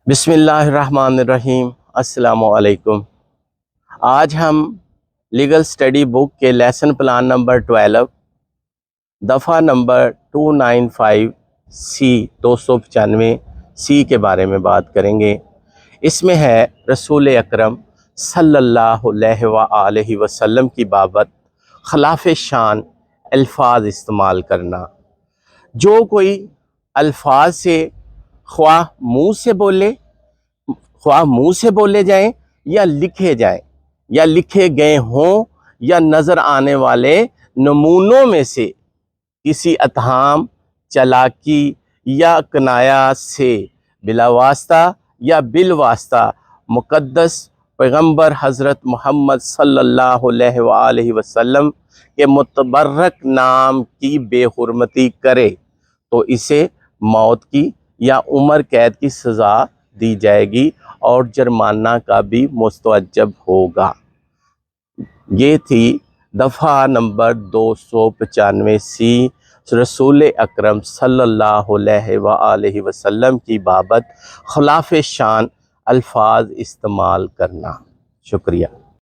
بسم اللہ الرحمن الرحیم۔ السلام علیکم۔ آج ہم لیگل سٹڈی بک کے لیسن پلان نمبر 12 دفعہ نمبر 295 سی 295 سی کے بارے میں بات کریں گے۔ اس میں ہے رسول اکرم صلی اللہ علیہ وآلہ وسلم کی بابت خلاف شان الفاظ استعمال کرنا۔ جو کوئی الفاظ سے خواہ منہ سے بولے جائیں یا لکھے جائیں یا لکھے گئے ہوں یا نظر آنے والے نمونوں میں سے کسی اتہام، چالاکی یا کنایا سے بلا واسطہ یا بالواسطہ مقدس پیغمبر حضرت محمد صلی اللہ علیہ وآلہ وسلم کے متبرک نام کی بے حرمتی کرے تو اسے موت کی یا عمر قید کی سزا دی جائے گی اور جرمانہ کا بھی مستوجب ہوگا۔ یہ تھی دفعہ نمبر 295 سی رسول اکرم صلی اللہ علیہ وآلہ وسلم کی بابت خلاف شان الفاظ استعمال کرنا۔ شکریہ۔